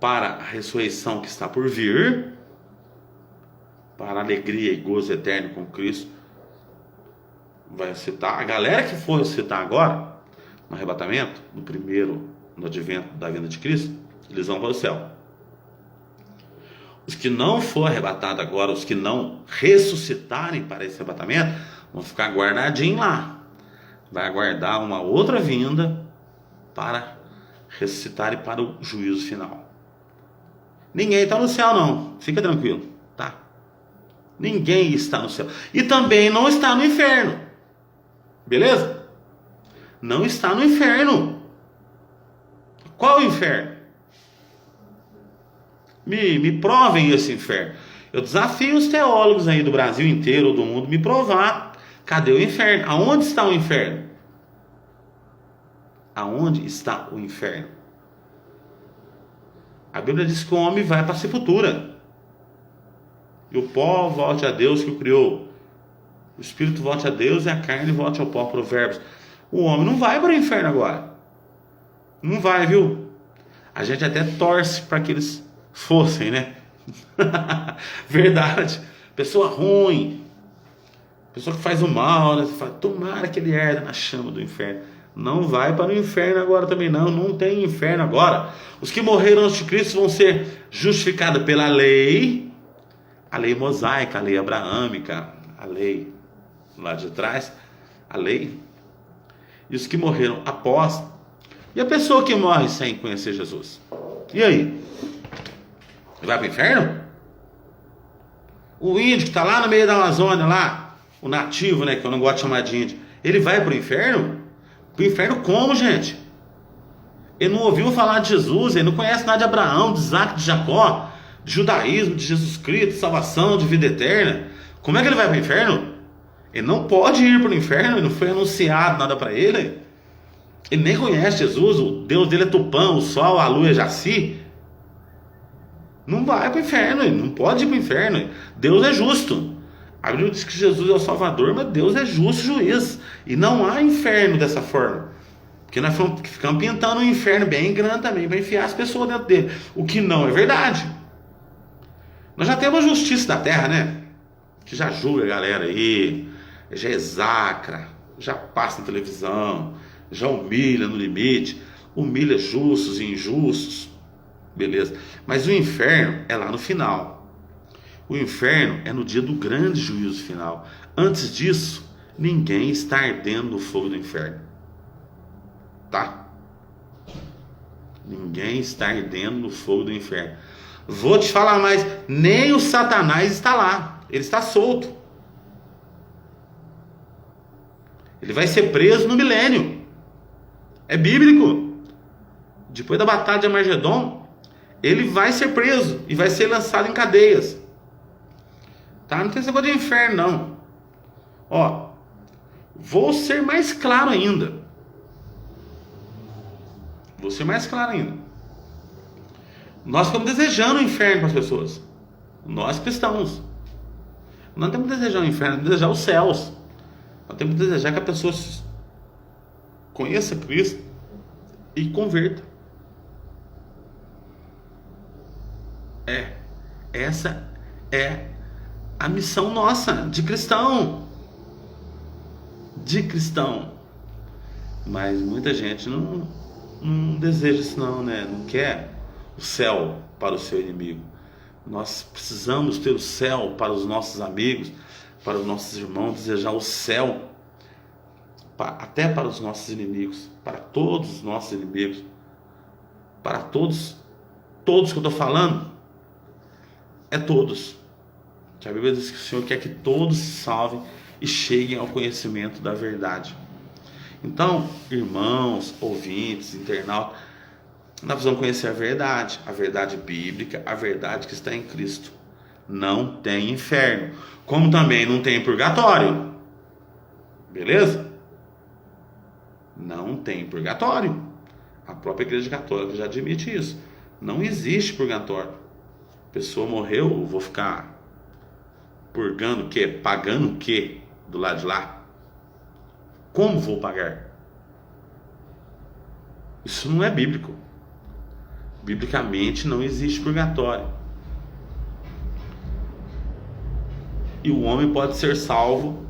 Speaker 1: para a ressurreição que está por vir, para a alegria e gozo eterno com Cristo. Vai citar a galera que for citar agora no arrebatamento, no advento da vinda de Cristo, eles vão para o céu. Os que não for arrebatado agora, os que não ressuscitarem para esse arrebatamento, vão ficar guardadinhos lá. Vai aguardar uma outra vinda para ressuscitar e para o juízo final. Ninguém está no céu não, fica tranquilo, tá? Ninguém está no céu. E também não está no inferno. Beleza? Não está no inferno. Qual o inferno? Me provem esse inferno. Eu desafio os teólogos aí do Brasil inteiro ou do mundo me provar. Cadê o inferno? Aonde está o inferno? Aonde está o inferno? A Bíblia diz que o homem vai para a sepultura. E o pó volte a Deus que o criou. O espírito volte a Deus e a carne volte ao pó. Provérbios. O homem não vai para o inferno agora. Não vai, viu? A gente até torce para que eles fossem, né? Verdade. Pessoa ruim, pessoa que faz o mal, né? Você fala, tomara que ele herda na chama do inferno. Não vai para o inferno agora também não. Não tem inferno agora. Os que morreram antes de Cristo vão ser justificados pela lei. A lei mosaica, a lei abraâmica, a lei lá de trás, a lei. E os que morreram após. E a pessoa que morre sem conhecer Jesus? E aí? Vai para o inferno? O índio que está lá no meio da Amazônia, lá, o nativo, né, que eu não gosto de chamar de índio, ele vai para o inferno? Para o inferno como, gente? Ele não ouviu falar de Jesus, ele não conhece nada de Abraão, de Isaac, de Jacó, de judaísmo, de Jesus Cristo, de salvação, de vida eterna. Como é que ele vai para o inferno? Ele não pode ir para o inferno, não foi anunciado nada para ele. Ele nem conhece Jesus, o Deus dele é Tupã, o sol, a lua é Jaci. Não vai para o inferno, ele não pode ir para o inferno. Deus é justo. A Bíblia diz que Jesus é o Salvador, mas Deus é justo juiz. E não há inferno dessa forma. Porque nós ficamos pintando um inferno bem grande também, para enfiar as pessoas dentro dele. O que não é verdade. Nós já temos a justiça da terra, né? Que já julga a galera aí, já exacra, já passa na televisão, já humilha no limite, humilha justos e injustos. Beleza. Mas o inferno é lá no final. O inferno é no dia do grande juízo final. Antes disso, ninguém está ardendo no fogo do inferno. Tá? Ninguém está ardendo no fogo do inferno. Vou te falar mais, nem o Satanás está lá. Ele está solto. Ele vai ser preso no milênio. É bíblico. Depois da batalha de Armagedon, ele vai ser preso e vai ser lançado em cadeias. Tá? Não tem esse negócio de inferno, não. Ó, vou ser mais claro ainda. Vou ser mais claro ainda. Nós estamos desejando o inferno para as pessoas. Nós cristãos. Nós temos que desejar o inferno, desejar os céus. Nós temos que desejar que a pessoa conheça Cristo e converta. Essa é a missão nossa de cristão. De cristão. Mas muita gente não deseja isso não, né? Não quer o céu para o seu inimigo. Nós precisamos ter o céu para os nossos amigos, para os nossos irmãos, desejar o céu até para os nossos inimigos, para todos os nossos inimigos, para todos que eu estou falando, é todos, Que a Bíblia diz que o Senhor quer que todos se salvem e cheguem ao conhecimento da verdade. Então, irmãos, ouvintes, internautas, nós precisamos conhecer a verdade bíblica, a verdade que está em Cristo. Não tem inferno, como também não tem purgatório. Beleza? Não tem purgatório. A própria Igreja Católica já admite isso. Não existe purgatório. A pessoa morreu, eu vou ficar purgando o quê? Pagando o quê do lado de lá? Como vou pagar? Isso não é bíblico. Biblicamente não existe purgatório. E o homem pode ser salvo,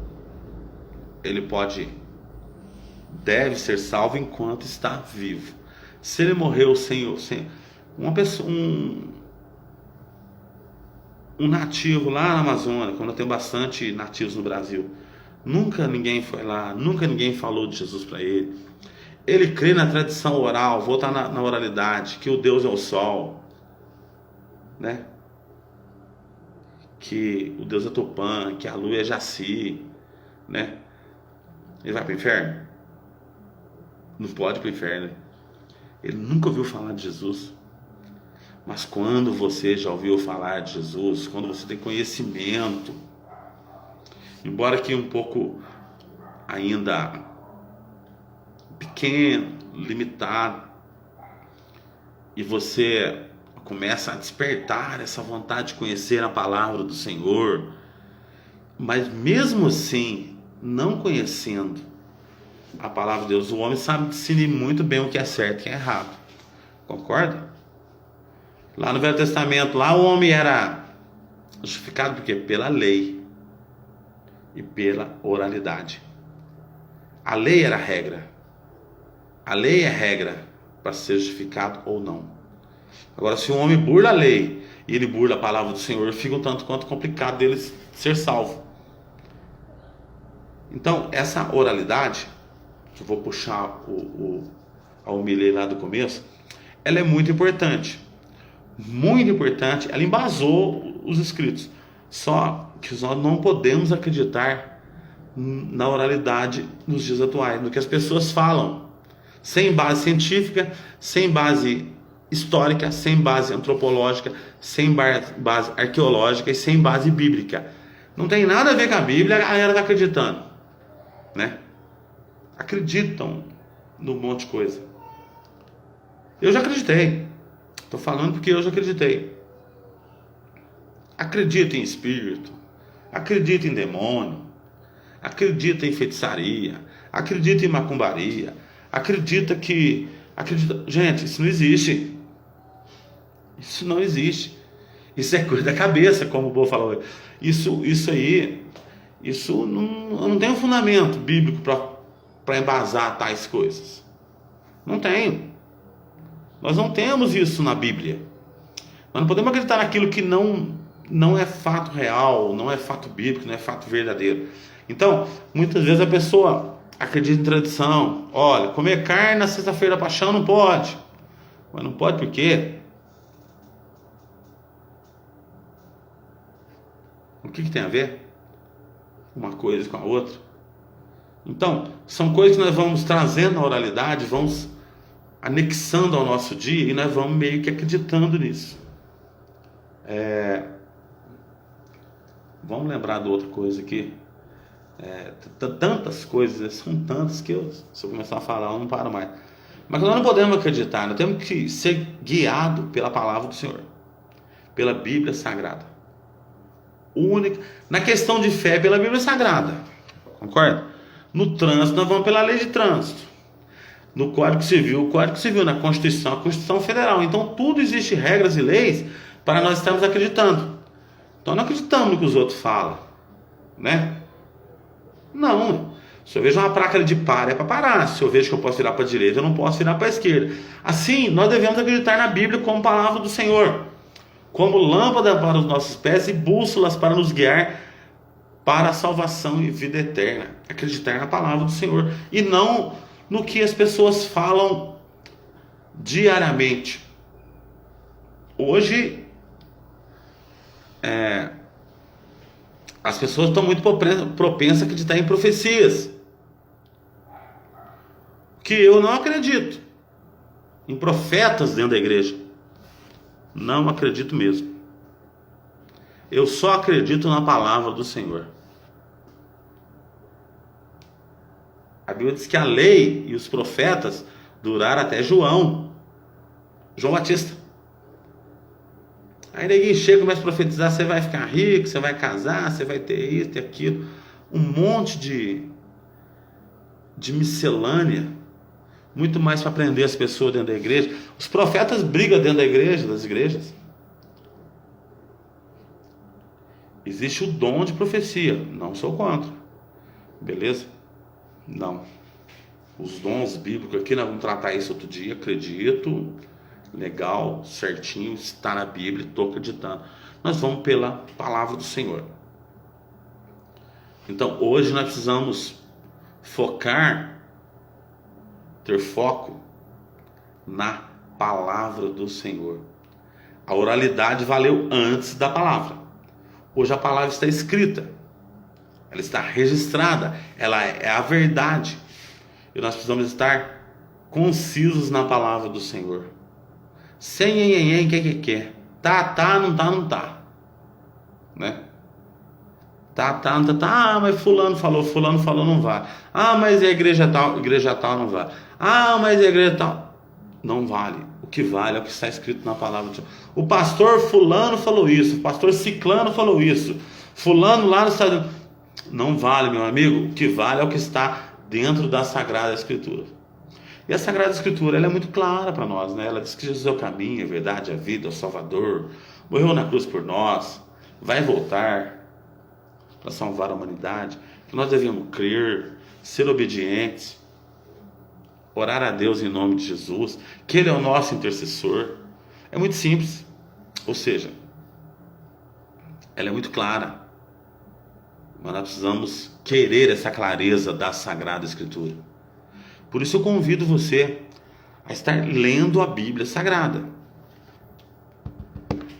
Speaker 1: deve ser salvo enquanto está vivo. Se ele morreu sem uma pessoa, um nativo lá na Amazônia, quando tem bastante nativos no Brasil, nunca ninguém foi lá, nunca ninguém falou de Jesus para ele. Ele crê na tradição oral, voltar na oralidade, que o Deus é o sol, né? Que o Deus é Tupã, que a lua é Jaci, né? Ele vai para o inferno? Não pode ir para o inferno. Ele nunca ouviu falar de Jesus. Mas quando você já ouviu falar de Jesus, quando você tem conhecimento, embora que um pouco ainda pequeno, limitado, e você começa a despertar essa vontade de conhecer a palavra do Senhor, mas mesmo assim, não conhecendo a palavra de Deus, o homem sabe discernir muito bem o que é certo e o que é errado. Concorda? Lá no Velho Testamento, lá o homem era justificado por quê? Pela lei e pela oralidade. A lei era a regra. A lei é regra para ser justificado ou não. Agora, se um homem burla a lei e ele burla a palavra do Senhor, fica um tanto quanto complicado dele ser salvo. Então, essa oralidade, que eu vou puxar a homilia lá do começo, ela é muito importante. Muito importante. Ela embasou os escritos. Só que nós não podemos acreditar na oralidade nos dias atuais, no que as pessoas falam, sem base científica, sem base histórica, sem base antropológica, sem base arqueológica e sem base bíblica. Não tem nada a ver com a Bíblia, a galera está acreditando, né? Acreditam num monte de coisa. Eu já acreditei. Estou falando porque eu já acreditei. Acredito em espírito, acredito em demônio, acredito em feitiçaria, acredito em macumbaria, acredita. Gente, isso não existe. Isso não existe. Isso é coisa da cabeça, como o Bo falou. Isso não tem um fundamento bíblico para embasar tais coisas. Não tem. Nós não temos isso na Bíblia. Nós não podemos acreditar naquilo que não é fato real, não é fato bíblico, não é fato verdadeiro. Então, muitas vezes a pessoa acredita em tradição. Olha, comer carne na sexta-feira da paixão não pode. Mas não pode por quê? O que tem a ver uma coisa com a outra? Então, são coisas que nós vamos trazendo na oralidade, vamos anexando ao nosso dia e nós vamos meio que acreditando nisso. Vamos lembrar de outra coisa aqui. Tantas coisas, são tantas que se eu começar a falar eu não paro mais. Mas nós não podemos acreditar, nós temos que ser guiados pela palavra do Senhor, pela Bíblia Sagrada. Na questão de fé, pela Bíblia Sagrada, concorda? No trânsito, nós vamos pela lei de trânsito. No Código Civil, na Constituição, a Constituição Federal. Então, tudo existe regras e leis para nós estarmos acreditando. Então, não acreditamos no que os outros falam, né? Não. Se eu vejo uma placa de para, é para parar. Se eu vejo que eu posso virar para a direita, eu não posso virar para a esquerda. Assim, nós devemos acreditar na Bíblia como palavra do Senhor, como lâmpada para os nossos pés e bússolas para nos guiar para a salvação e vida eterna. Acreditar na palavra do Senhor e não no que as pessoas falam diariamente. Hoje As pessoas estão muito propensas a acreditar em profecias, que eu não acredito. Em profetas dentro da igreja, não acredito mesmo. Eu só acredito na palavra do Senhor. A Bíblia diz que a lei e os profetas duraram até João Batista. Aí ninguém chega e começa a profetizar: você vai ficar rico, você vai casar, você vai ter isso, ter aquilo. Um monte de miscelânea. Muito mais para prender as pessoas dentro da igreja. Os profetas brigam dentro da igreja, das igrejas. Existe o dom de profecia. Não sou contra. Beleza? Não. Os dons bíblicos aqui, nós vamos tratar isso outro dia, acredito. Legal, certinho, está na Bíblia, estou acreditando. Nós vamos pela palavra do Senhor. Então, hoje nós precisamos focar, ter foco na palavra do Senhor. A oralidade valeu antes da palavra. Hoje a palavra está escrita, ela está registrada, ela é a verdade. E nós precisamos estar concisos na palavra do Senhor. Sem nhenhenhen, que. Tá, não tá. Né? Tá, não tá. Ah, mas fulano falou, não vale. Ah, mas a igreja tal não vale. Ah, mas a igreja tal. Não vale. O que vale é o que está escrito na palavra do Senhor. O pastor fulano falou isso, o pastor ciclano falou isso, fulano lá no estado. Não vale, meu amigo. O que vale é o que está dentro da Sagrada Escritura. E a Sagrada Escritura, ela é muito clara para nós, né? Ela diz que Jesus é o caminho, a verdade, a vida, o Salvador, morreu na cruz por nós, vai voltar para salvar a humanidade, que nós devemos crer, ser obedientes, orar a Deus em nome de Jesus, que Ele é o nosso intercessor. É muito simples, ou seja, ela é muito clara, mas nós precisamos querer essa clareza da Sagrada Escritura. Por isso eu convido você a estar lendo a Bíblia Sagrada.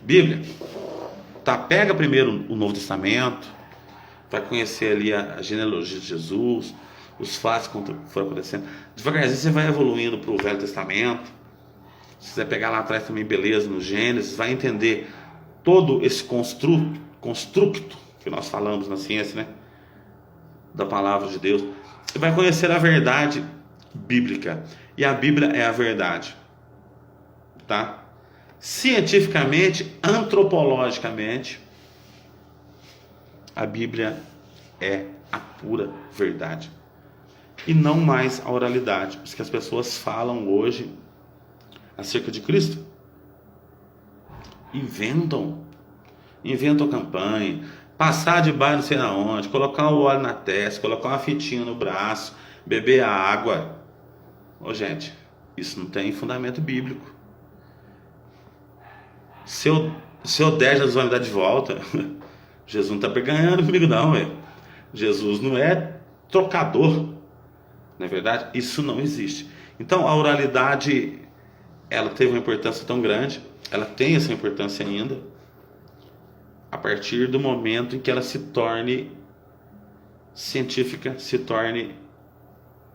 Speaker 1: Bíblia, tá? Pega primeiro o Novo Testamento, vai conhecer ali a genealogia de Jesus, os fatos que foram acontecendo. Devagarzinho você vai evoluindo para o Velho Testamento. Se quiser pegar lá atrás também, beleza, no Gênesis, vai entender todo esse construto que nós falamos na ciência, né? Da palavra de Deus. Você vai conhecer a verdade bíblica. E a Bíblia é a verdade. Tá? Cientificamente, antropologicamente, a Bíblia é a pura verdade. E não mais a oralidade. Porque as pessoas falam hoje acerca de Cristo. Inventam campanha, passar de baixo não sei aonde, colocar o óleo na testa, colocar uma fitinha no braço, beber a água. Ô gente, isso não tem fundamento bíblico. Se eu der, Jesus vai me dar de volta. Jesus não está ganhando comigo não, velho. Jesus não é trocador, não é verdade? Isso não existe. Então a oralidade, ela teve uma importância tão grande, ela tem essa importância ainda, a partir do momento em que ela se torne científica, se torne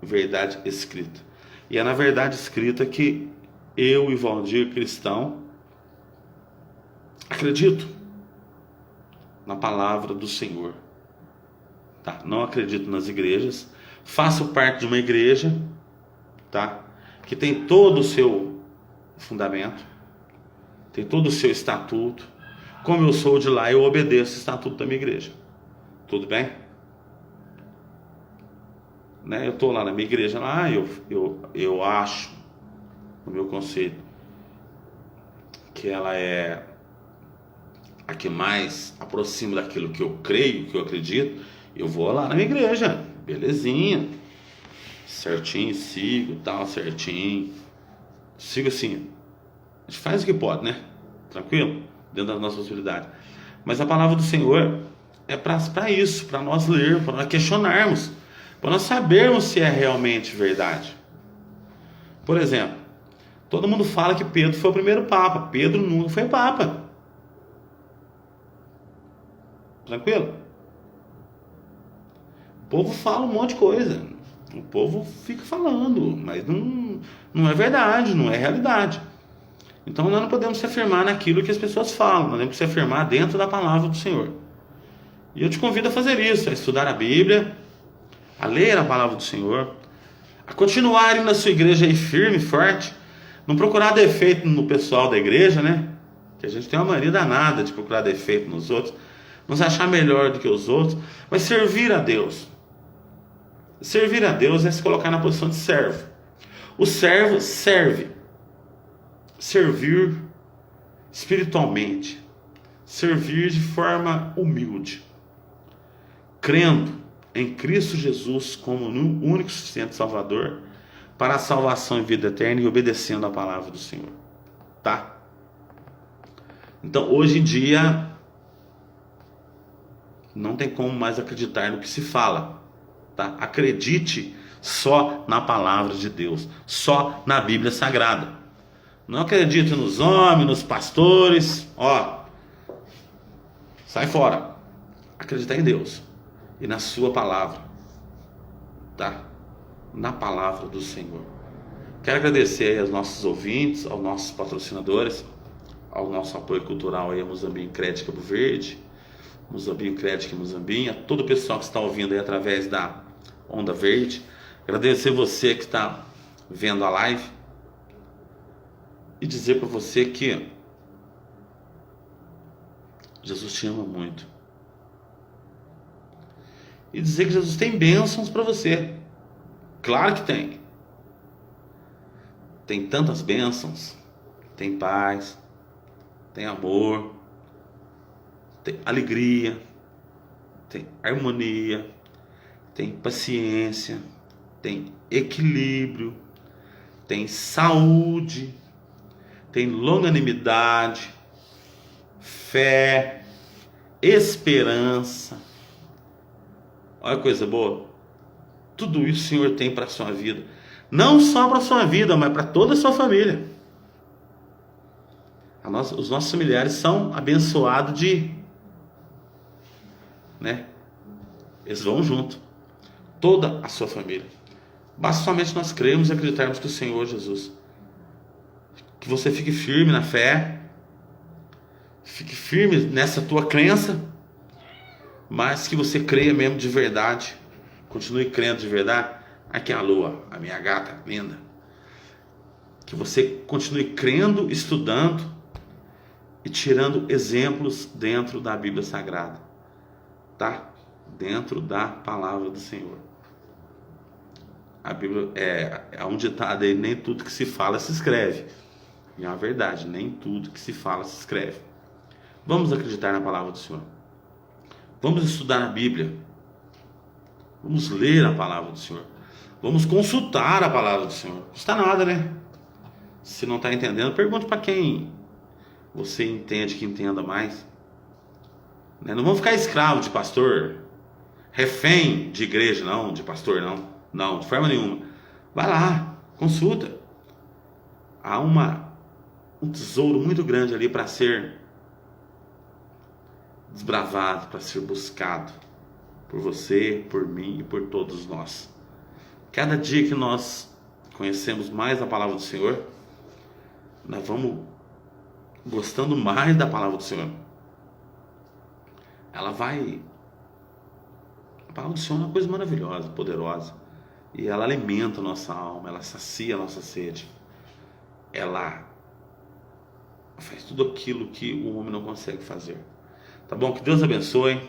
Speaker 1: verdade escrita. E é na verdade escrita que eu e Valdir, cristão, acredito na palavra do Senhor. Tá? Não acredito nas igrejas. Faço parte de uma igreja, tá? Que tem todo o seu fundamento, tem todo o seu estatuto. Como eu sou de lá, eu obedeço o estatuto da minha igreja. Tudo bem? Né? Eu estou lá na minha igreja, lá, eu acho, no meu conceito, que ela é a que mais aproxima daquilo que eu creio, que eu acredito. Eu vou lá na minha igreja, belezinha, certinho, sigo, tal, certinho. Sigo assim. A gente faz o que pode, né? Tranquilo? Dentro das nossas possibilidades. Mas a palavra do Senhor é para isso, para nós ler, para nós questionarmos, para nós sabermos se é realmente verdade. Por exemplo, todo mundo fala que Pedro foi o primeiro papa. Pedro nunca foi papa. Tranquilo? povo fala um monte de coisa. O povo fica falando, mas não é verdade, não é realidade. Então nós não podemos se afirmar naquilo que as pessoas falam, nós temos que se afirmar dentro da palavra do Senhor. E eu te convido a fazer isso, a estudar a Bíblia, a ler a palavra do Senhor, a continuar indo na sua igreja aí firme, forte, não procurar defeito no pessoal da igreja, né? Que a gente tem uma mania danada de procurar defeito nos outros, nos achar melhor do que os outros, mas servir a Deus. Servir a Deus é se colocar na posição de servo. O servo serve. Servir espiritualmente. Servir de forma humilde. Crendo em Cristo Jesus como o único suficiente Salvador para a salvação e vida eterna e obedecendo a palavra do Senhor. Tá? Então, hoje em dia, não tem como mais acreditar no que se fala. Tá? Acredite só na palavra de Deus, só na Bíblia Sagrada. Não acredite nos homens, nos pastores, sai fora. Acreditar em Deus e na sua palavra, tá? Na palavra do Senhor. Quero agradecer aí aos nossos ouvintes, aos nossos patrocinadores, ao nosso apoio cultural aí a Muzambinho Crédito Cabo Verde, Muzambinho Crédito Muzambinho, a todo o pessoal que está ouvindo aí através da Onda Verde. Agradecer você que está vendo a live e dizer para você que Jesus te ama muito. E dizer que Jesus tem bênçãos para você. Claro que tem. Tem tantas bênçãos. Tem paz, tem amor, tem alegria, tem harmonia, tem paciência, tem equilíbrio, tem saúde, tem longanimidade, fé, esperança. Olha que coisa boa. Tudo isso o Senhor tem para a sua vida. Não só para a sua vida, mas para toda a sua família. Os nossos familiares são abençoados eles vão junto. Toda a sua família. Basta somente nós crermos e acreditarmos que o Senhor Jesus. Que você fique firme na fé. Fique firme nessa tua crença. Mas que você creia mesmo de verdade. Continue crendo de verdade. Aqui é a Lua, a minha gata linda. Que você continue crendo, estudando e tirando exemplos dentro da Bíblia Sagrada. Tá? Dentro da palavra do Senhor. A Bíblia é um ditado aí, nem tudo que se fala se escreve. E é uma verdade, nem tudo que se fala se escreve. Vamos acreditar na palavra do Senhor. Vamos estudar a Bíblia. Vamos ler a palavra do Senhor. Vamos consultar a palavra do Senhor. Não custa nada, né? Se não está entendendo, pergunte para quem você entende que entenda mais. Não vamos ficar escravo de pastor, refém de igreja, não, de pastor, não. Não, de forma nenhuma. Vai lá, consulta. Há um tesouro muito grande ali para ser desbravado, para ser buscado por você, por mim e por todos nós. Cada dia que nós conhecemos mais a palavra do Senhor, nós vamos gostando mais da palavra do Senhor. A palavra do Senhor é uma coisa maravilhosa, poderosa. E ela alimenta a nossa alma, ela sacia a nossa sede. Ela faz tudo aquilo que o homem não consegue fazer. Tá bom? Que Deus abençoe.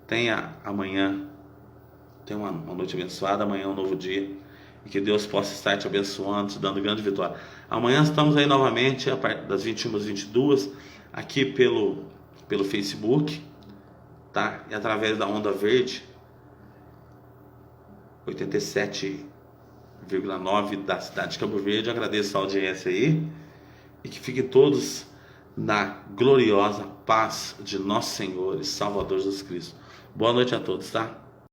Speaker 1: Tenha uma noite abençoada, amanhã é um novo dia. E que Deus possa estar te abençoando, te dando grande vitória. Amanhã estamos aí novamente, a partir das 21 às 22, aqui pelo Facebook, tá? E através da Onda Verde, 87,9 da cidade de Cabo Verde. Eu agradeço a audiência aí. E que fiquem todos na gloriosa paz de nosso Senhor e Salvador Jesus Cristo. Boa noite a todos, tá?